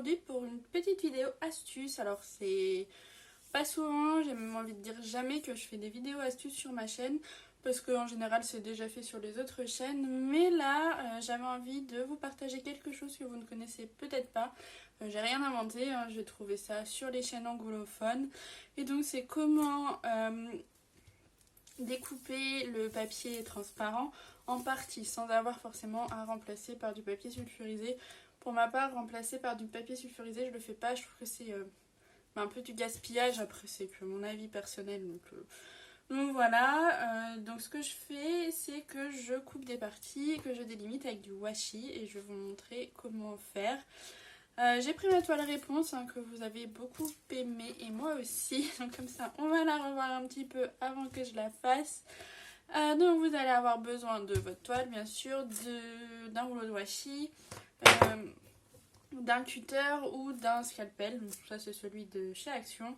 aujourd'hui pour une petite vidéo astuce. Alors c'est pas souvent, j'ai même envie de dire jamais que je fais des vidéos astuces sur ma chaîne parce qu'en général c'est déjà fait sur les autres chaînes, mais là j'avais envie de vous partager quelque chose que vous ne connaissez peut-être pas. J'ai rien inventé, hein, j'ai trouvé ça sur les chaînes anglophones et donc c'est comment découper le papier transparent en partie sans avoir forcément à remplacer par du papier sulfurisé. Pour ma part, remplacer par du papier sulfurisé, je le fais pas, je trouve que c'est un peu du gaspillage. Après c'est que mon avis personnel, donc voilà. Donc ce que je fais, c'est que je coupe des parties, que je délimite avec du washi et je vais vous montrer comment faire. J'ai pris ma toile réponse que vous avez beaucoup aimé et moi aussi, donc comme ça on va la revoir un petit peu avant que je la fasse. Donc vous allez avoir besoin de votre toile bien sûr, d'un rouleau de washi, d'un cutter ou d'un scalpel, donc ça c'est celui de chez Action.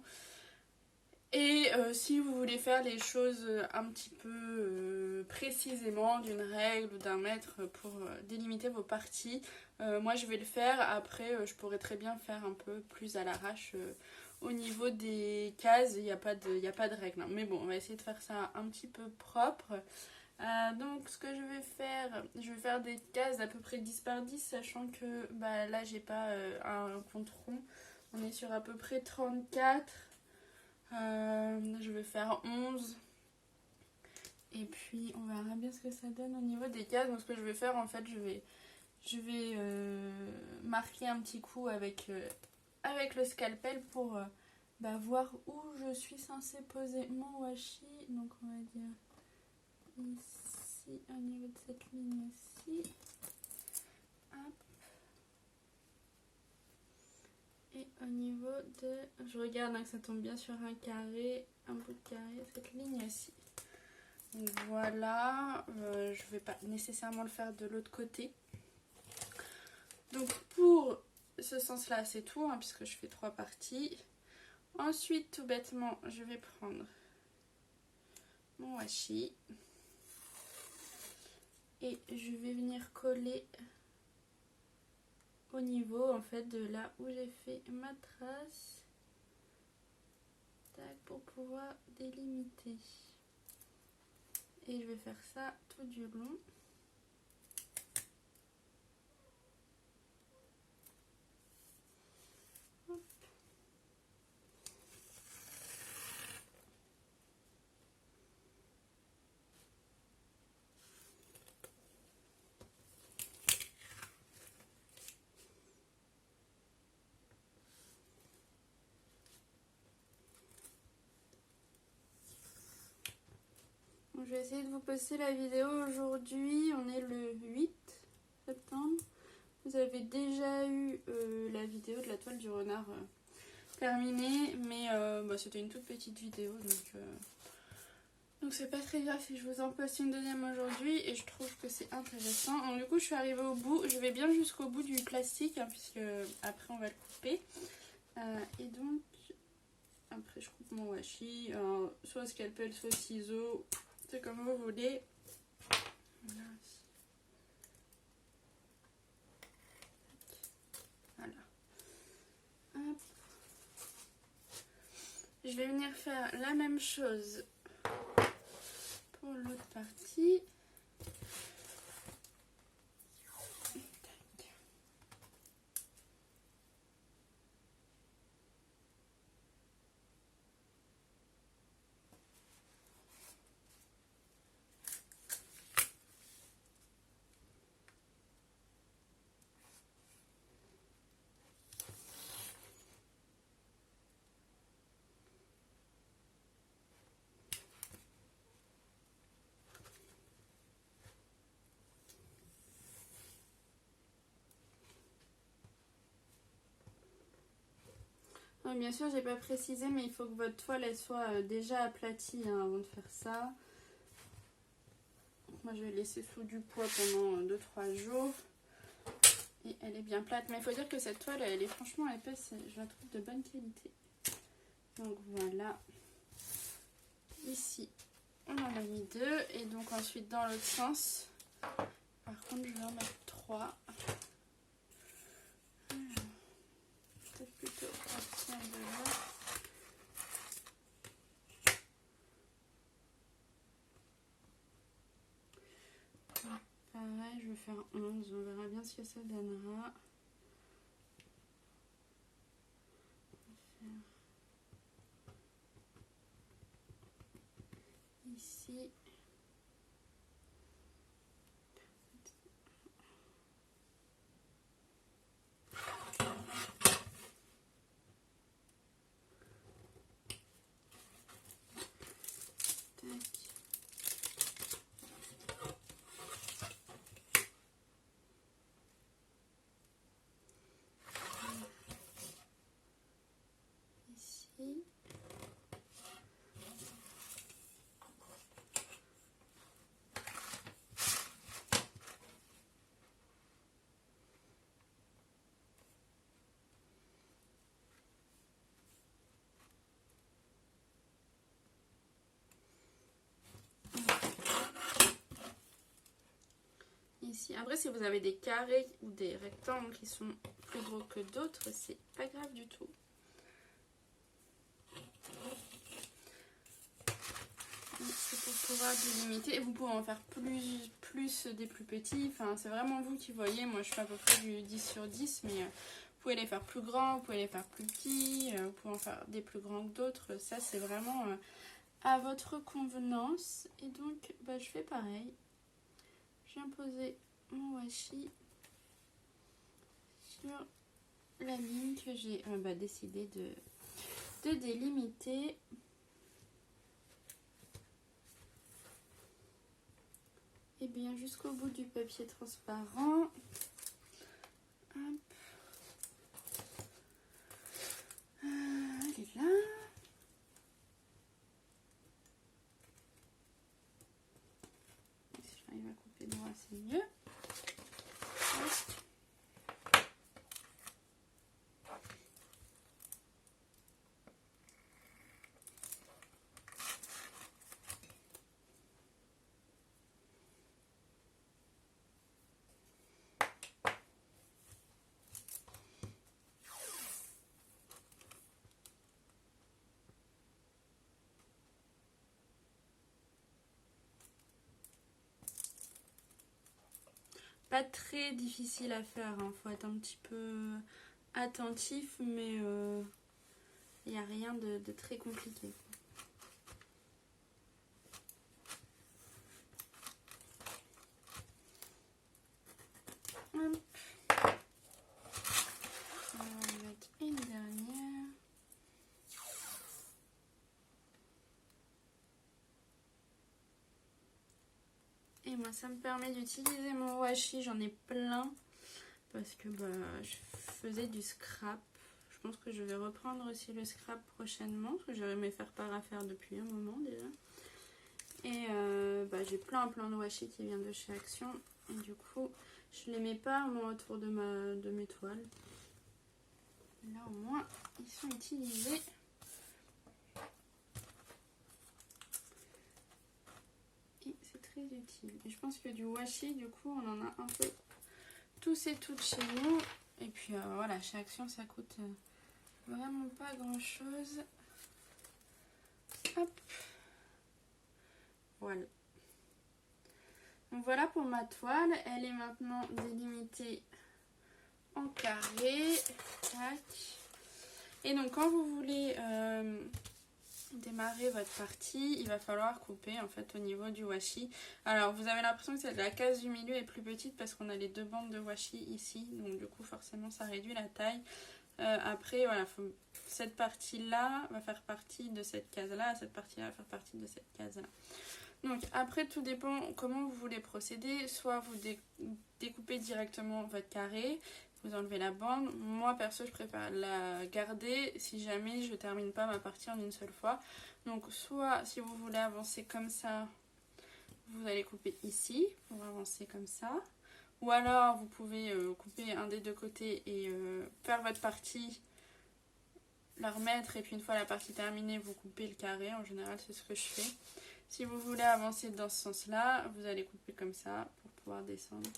Et si vous voulez faire les choses un petit peu précisément d'une règle ou d'un mètre pour délimiter vos parties, moi je vais le faire. Après je pourrais très bien faire un peu plus à l'arrache au niveau des cases, il n'y a pas de règle, hein. Mais bon, on va essayer de faire ça un petit peu propre. Donc ce que je vais faire des cases d'à peu près 10 par 10, sachant que là j'ai pas un compte rond, on est sur à peu près 34. Je vais faire 11 et puis on verra bien ce que ça donne au niveau des cases. Donc ce que je vais faire en fait, je vais marquer un petit coup avec le scalpel pour voir où je suis censée poser mon washi. Donc on va dire ici au niveau de cette ligne-ci. Hop. Et au niveau de... Je regarde que ça tombe bien sur un carré, un bout de carré, cette ligne-ci. Donc voilà, je ne vais pas nécessairement le faire de l'autre côté. Donc pour ce sens-là, c'est tout, puisque je fais 3 parties. Ensuite, tout bêtement, je vais prendre mon washi. Et je vais venir coller au niveau en fait de là où j'ai fait ma trace. Tac, pour pouvoir délimiter. Et je vais faire ça tout du long. Hop. Je vais essayer de vous poster la vidéo aujourd'hui. On est le 8 septembre. Vous avez déjà eu la vidéo de la toile du renard terminée, mais c'était une toute petite vidéo, donc c'est pas très grave si je vous en poste une deuxième aujourd'hui, et je trouve que c'est intéressant. Donc du coup je suis arrivée au bout, je vais bien jusqu'au bout du plastique, puisque après on va le couper. Et donc après je coupe mon washi, soit scalpel, soit ciseaux, c'est comme vous voulez. Voilà. Hop. Je vais venir faire la même chose pour l'autre partie. Bien sûr, j'ai pas précisé, mais il faut que votre toile elle soit déjà aplatie avant de faire ça. Moi, je vais laisser sous du poids pendant 2-3 jours. Et elle est bien plate. Mais il faut dire que cette toile, elle est franchement épaisse. Je la trouve de bonne qualité. Donc voilà. Ici, on en a mis 2. Et donc ensuite, dans l'autre sens, par contre, je vais en mettre 3. de là. Pareil, je vais faire 11, on verra bien ce que ça donnera. Ici. Ici. Ici. Après, si vous avez des carrés ou des rectangles qui sont plus gros que d'autres, c'est pas grave du tout. C'est pour pouvoir délimiter. Vous pouvez en faire plus des plus petits. Enfin, c'est vraiment vous qui voyez. Moi, je fais à peu près du 10 sur 10, mais vous pouvez les faire plus grands, vous pouvez les faire plus petits, vous pouvez en faire des plus grands que d'autres. Ça, c'est vraiment à votre convenance. Et donc, bah, je fais pareil. Je viens poser mon washi sur la ligne que j'ai décidé de délimiter. Et bien jusqu'au bout du papier transparent. Hop. Elle est là. Si j'arrive à couper droit, c'est mieux. Hop. Pas très difficile à faire, hein. Faut être un petit peu attentif, mais il n'y a rien de très compliqué. Hop. On va en mettre une dernière. Et moi, ça me permet d'utiliser mon washi. J'en ai plein parce que je faisais du scrap. Je pense que je vais reprendre aussi le scrap prochainement parce que j'aurais mes faire-part à faire depuis un moment déjà. Et j'ai plein de washi qui viennent de chez Action. Et du coup, je les mets pas moi autour de mes toiles. Là au moins, ils sont utilisés. Et c'est très utile. Et je pense que du washi, du coup, on en a un peu tous et toutes chez nous. Et puis voilà, chez Action, ça coûte vraiment pas grand chose. Hop. Voilà. Donc voilà pour ma toile. Elle est maintenant délimitée en carré. Tac. Et donc quand vous voulez démarrer votre partie, il va falloir couper en fait au niveau du washi. Alors vous avez l'impression que la case du milieu est plus petite parce qu'on a les deux bandes de washi ici. Donc du coup forcément ça réduit la taille. Après voilà, cette partie là va faire partie de cette case là, cette partie là va faire partie de cette case là. Donc après tout dépend comment vous voulez procéder. Soit vous découpez directement votre carré, vous enlevez la bande. Moi perso je préfère la garder si jamais je termine pas ma partie en une seule fois. Donc soit si vous voulez avancer comme ça, vous allez couper ici pour avancer comme ça. Ou alors vous pouvez couper un des deux côtés et faire votre partie, la remettre et puis une fois la partie terminée vous coupez le carré. En général c'est ce que je fais. Si vous voulez avancer dans ce sens là, vous allez couper comme ça pour pouvoir descendre.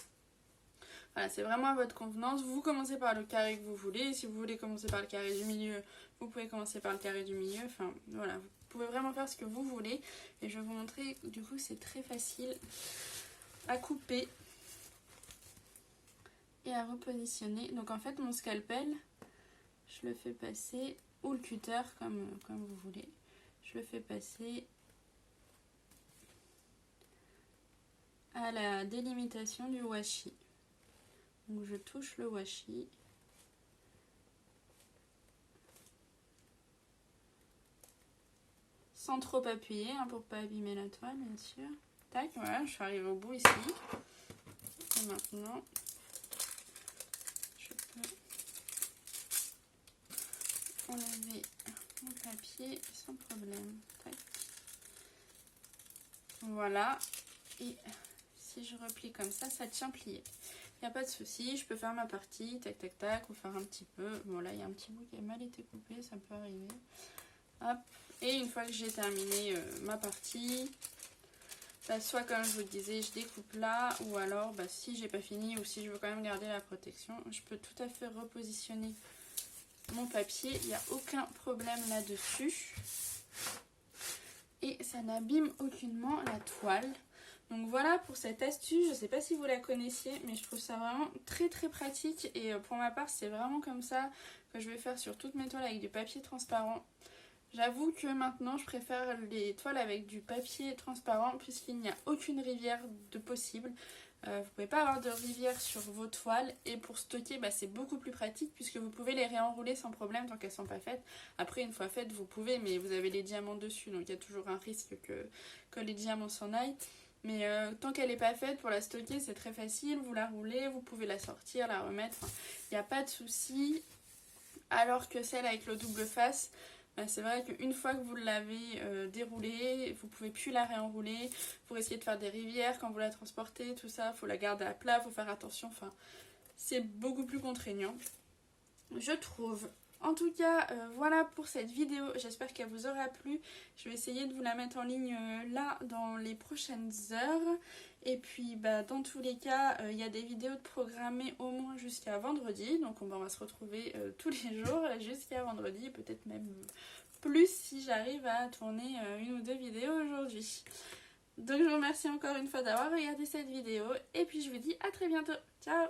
Voilà, c'est vraiment à votre convenance. Vous commencez par le carré que vous voulez. Si vous voulez commencer par le carré du milieu, vous pouvez commencer par le carré du milieu. Enfin, voilà, vous pouvez vraiment faire ce que vous voulez. Et je vais vous montrer, du coup, c'est très facile à couper et à repositionner. Donc en fait, mon scalpel, je le fais passer, ou le cutter, comme vous voulez. Je le fais passer à la délimitation du washi. Donc je touche le washi. Sans trop appuyer, hein, pour pas abîmer la toile, bien sûr. Tac, voilà, je suis arrivée au bout ici. Et maintenant, je peux enlever mon papier sans problème. Tac. Voilà. Et si je replie comme ça tient plié. Il n'y a pas de souci, je peux faire ma partie, tac tac tac, ou faire un petit peu. Bon là, il y a un petit bout qui a mal été coupé, ça peut arriver. Hop. Et une fois que j'ai terminé ma partie, bah, soit comme je vous le disais, je découpe là, ou alors bah, si j'ai pas fini, ou si je veux quand même garder la protection, je peux tout à fait repositionner mon papier, il n'y a aucun problème là-dessus. Et ça n'abîme aucunement la toile. Donc voilà pour cette astuce, je ne sais pas si vous la connaissiez, mais je trouve ça vraiment très très pratique. Et pour ma part, c'est vraiment comme ça que je vais faire sur toutes mes toiles avec du papier transparent. J'avoue que maintenant, je préfère les toiles avec du papier transparent puisqu'il n'y a aucune rivière de possible. Vous ne pouvez pas avoir de rivière sur vos toiles et pour stocker, bah, c'est beaucoup plus pratique puisque vous pouvez les réenrouler sans problème tant qu'elles ne sont pas faites. Après, une fois faites, vous pouvez, mais vous avez les diamants dessus, donc il y a toujours un risque que les diamants s'en aillent. Mais tant qu'elle n'est pas faite, pour la stocker, c'est très facile. Vous la roulez, vous pouvez la sortir, la remettre. Enfin, il n'y a pas de souci. Alors que celle avec le double face, bah, c'est vrai qu'une fois que vous l'avez déroulée, vous ne pouvez plus la réenrouler. Pour essayer de faire des rivières quand vous la transportez, tout ça, il faut la garder à plat, il faut faire attention. Enfin, c'est beaucoup plus contraignant, je trouve. En tout cas, voilà pour cette vidéo. J'espère qu'elle vous aura plu. Je vais essayer de vous la mettre en ligne là dans les prochaines heures. Et puis, bah, dans tous les cas, il y a des vidéos de programmées au moins jusqu'à vendredi. Donc, on va se retrouver tous les jours jusqu'à vendredi. Peut-être même plus si j'arrive à tourner une ou deux vidéos aujourd'hui. Donc, je vous remercie encore une fois d'avoir regardé cette vidéo. Et puis, je vous dis à très bientôt. Ciao!